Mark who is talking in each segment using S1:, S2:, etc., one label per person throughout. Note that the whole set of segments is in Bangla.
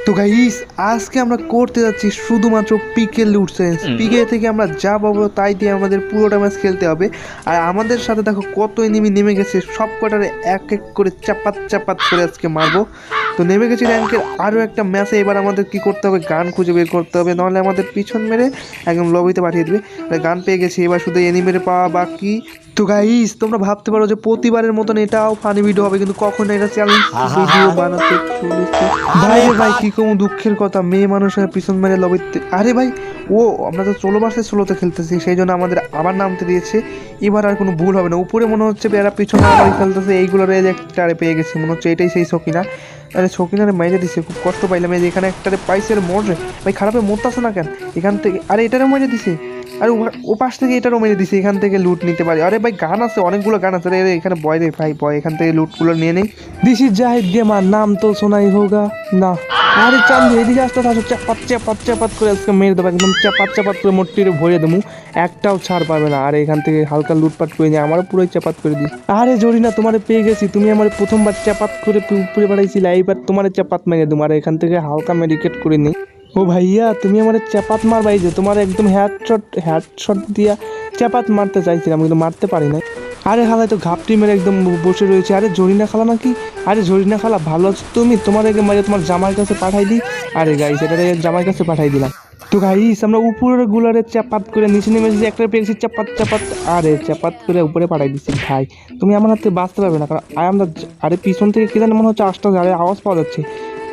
S1: তো গাইস আজকে আমরা করতে যাচ্ছি শুধুমাত্র পিকে লুট সেন্স। পিকে থেকে আমরা যা পাবো তাই দিয়ে আমাদের পুরোটা ম্যাচ খেলতে হবে। আর আমাদের সাথে দেখো কত এনিমি নেমে গেছে, সব কটারে এক এক করে চাপাত চাপাত করে আজকে মারবো। তো নেমে গেছি র্যাঙ্কের আরও একটা ম্যাচে। এবার আমাদের কি করতে হবে, গান খুঁজে বের করতে হবে, নাহলে আমাদের পিছন মেরে একদম লবিতে পাঠিয়ে দেবে। গান পেয়ে গেছি, এবার শুধু এনিমিরে পাওয়া বাকি। তো গাইস তোমরা ভাবতে পারো যে প্রতিবারের মতন এটাও ফানি ভিডিও হবে, কিন্তু কখনো এটা চ্যালেঞ্জ ভিডিও বানাতে চলেছি। ভাই রে ভাই, কি কম দুঃখের কথা, মেয়ে মানুষের পিছন মেরে লবিতে। আরে ভাই ও, আমরা তো 16 খেলতেছি, সেই জন্য আমাদের আবার নামতে দিয়েছে। এবার আর কোনো ভুল হবে না। উপরে মনে হচ্ছে এরা পিছনে আবার খেলতেছে, এইগুলোর একটারে পেয়ে গেছি, মনে হচ্ছে এটাই সেই সকিনা। আরে সকিনারে মাইরে দিছে, খুব কষ্ট পাইলাম। এই যে এখানে একটারে পাইছে, মরে ভাই, খারাপে মরতেছে না কেন এখান থেকে? আরে এটারে মেরে দিছে, আর ও পাশ থেকে এটারও মেরে দিছে। এখান থেকে লুট নিতে পারি। আরে ভাই গান আছে, অনেকগুলো গান আছে। আরে এখানে বয় রে ভাই, বয়, এখান থেকে লুটগুলো নিয়ে নেই। দিস ইজ জাহিদ গেমার, নাম তো শোনাই হোগা না। আরে চান্দু এদিকে আসতে থাকো, চাপাত চাপাত চাপাত করে আজকে মেরে দেবো, একদম চাপাত চাপাত করে মোটটিরে ভরে দেবো, একটাও ছাড় পাবে না। আর এখান থেকে হালকা লুটপাট করে নিয়ে আমারও পুরোই চাপাত করে দিই। আরে জরিনা, তোমারে পেয়ে গেছি। তুমি আমার প্রথমবার চাপাত করে উপরে বাড়াইছিলে, এইবার তোমার চাপাত মেরে দেবো। আর এখান থেকে হালকা মেডিকেট করে নিই। ও ভাইয়া, তুমি আমার চাপাত মারবাই যে, তোমার একদম হেডশট দিয়া চাপাত মারতে চাইছিলাম, কিন্তু মারতে পারি না। আরে খালা তো ঘাপটি মেরে একদম বসে রয়েছে। আরে জরিনা খালা নাকি? আরে জরিনা খালা ভালো আছো তুমি? তোমার আগে মাঝে তোমার জামাইয়ের কাছে পাঠাই দিই। আরে গাইস, এটা জামাইয়ের কাছে পাঠাই দিলাম। তো গাইস আমরা উপরের গুলারে চাপাত করে নিচে নেমে এসেছি, একটা পেয়েছি চাপাত চাপাত। আরে চাপাত করে উপরে পাঠাই দিচ্ছি। ভাই তুমি আমার হাতে বাঁচতে পারবে না, কারণ আমরা। আরে পিছন থেকে কি জানি মনে হচ্ছে আসতে, আরে আওয়াজ পাওয়া যাচ্ছে।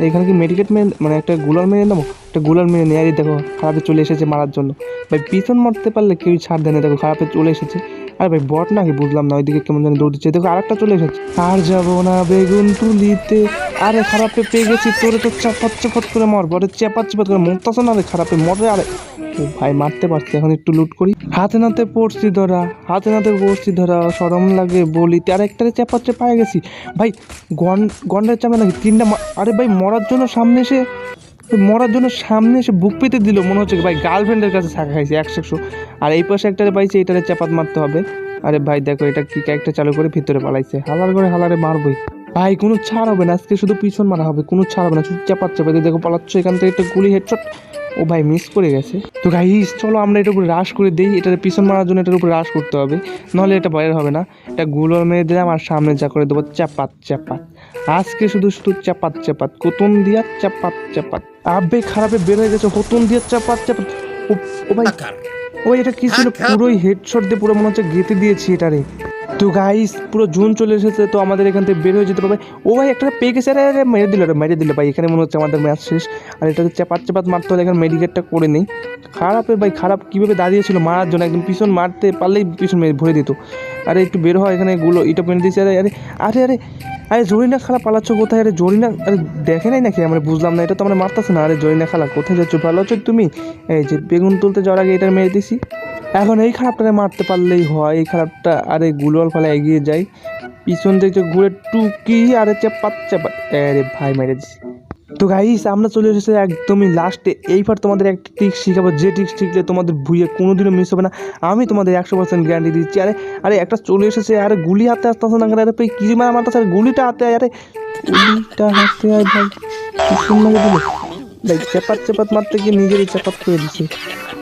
S1: এখানে কি মেডিকেট মেরে, মানে একটা গুলার মেরে নেবো, একটা গুলার মেরে নেই। আরে দেখো খারাপে চলে এসেছে মারার জন্য। ভাই পিছন মারতে পারলে কেউ ছাড় দেয় না, দেখো খারাপে চলে এসেছে। আরে ভাই বট নাকি বুঝলাম না, ওইদিকে কেমন জানি দৌড় দিচ্ছে। দেখো আরেকটা চলে এসেছে। আর যাবো না বেগুন তুলিতে। আরে খারাপে পেয়ে গেছি, তোরে তো চাপাত চাপাত করে মারবো। আরে চাপাত চাপাত করে মরতেছে না, আরে খারাপে মরে। আরে ও ভাই মারতে পারছি, এখন একটু লুট করি। হাতে নাতে পড়ছি ধরা, হাতে নাতে পড়ছি ধরা, সরম লাগে বলিতে। আর একটারে চাপাত চাপায় গেছি ভাই। গন্ডার চাপে নাকি তিনটা। আরে ভাই মরার জন্য সামনে এসে বুক পেতে দিল, মনে হচ্ছে ভাই গার্লফ্রেন্ডের কাছে ছাকা খাইছে 100। আর এই পাশে একটারে পাইছে, এটারে চাপাত মারতে হবে। আরে ভাই দেখো এটা কি ক্যারেক্টার চালু করে ভিতরে পালাইছে, হালার করে হালারে মারবই। ভাই কোনো ছাড় হবে না আজকে, শুধু পিছন মারা হবে, কোনো ছাড় হবে না, শুধু চাপাত চাপাতে। দেখো পালাচ্ছ, এখান থেকে একটা গুলি হেডশট। ও ভাই মিস করে গেছে। তো গাইস চলো আমরা এটার উপরে রাশ করে দিই, এটার পিছন মারার জন্য এটার উপরে রাশ করতে হবে, নাহলে এটা বাইরে হবে না। এটা গুলো মেরে দিলাম আর সামনে যা করে দেবো চাপাত চাপাত। আজকে শুধু শুধু চাপাত চাপাত, কোতন দিয়া চাপাত চাপাত। আবে খারাপে বের হয়ে গেছে, হতুন দিয়ে চাপাত চাপাত। ও ভাই, ওই এটা কি ছিল, পুরোই হেডশট দিয়ে পুরো মনে হচ্ছে গেঁথে দিয়েছি এটারে। তো গাইস পুরো জুন চলে এসেছে, তো আমাদের এখান থেকে বের হয়ে যেতে পারবে। ও ভাই একটা পেয়ে গেছে, আরে মেরে দিল ভাই। এখানে মনে হচ্ছে আমাদের ম্যাচ শেষ। আর এটাকে চাপাত চাপাত মারতে হলে এখানে মেডিকেটটা করে নেই। খারাপের ভাই খারাপ কীভাবে দাঁড়িয়েছিল মারার জন্য, একদম পিছন মারতে পারলেই পিছন মেরে ভরে দিত। আরে একটু বের হয়, এখানে গুলো এটা পেনে দিয়েছে। আরে আরে আরে আরে আরে জরিনা খালা পালাচ্ছ কোথায়? আরে জরিনা, আরে দেখে নাই নাকি? আমরা বুঝলাম না, এটা তো আমরা মারতেছে না। আরে জরিনা খালা কোথায় যাচ্ছ? ভালো আছো তুমি? এই যে বেগুন তুলতে যাওয়ার আগে এটা মেরে দিছি। এখন এই খারাপটাকে মারতে পারলেই হয়, এই খারাপটা। আরে গুলোয়াল ফালা এগিয়ে যাই, পিছন থেকে ঘুরে টুকি, আরে চাপাত চাপাত। আরে ভাই মেরে দিছি। তো গাইস আমরা চলে এসেছি একদমই লাস্টে। এইবার তোমাদের একটা ট্রিক্স শিখাবো, যে ট্রিক্স শিখলে তোমাদের ভুইয়ে কোনোদিনও মিস হবে না, আমি তোমাদের 100% গ্যারান্টি দিচ্ছি। আরে আরে একটা চলে এসেছে, আরে গুলি হাতে আসতেছে না, আরে ভাই কি মারা মারতেছে, আরে গুলিটা হাতে আয়, আরে গুলিটা হাতে আয় ভাই। কি সুন্দর দিল ভাই, চাপাত চাপাত মারতে গিয়ে নিজেরই চাপাত করে দিচ্ছে।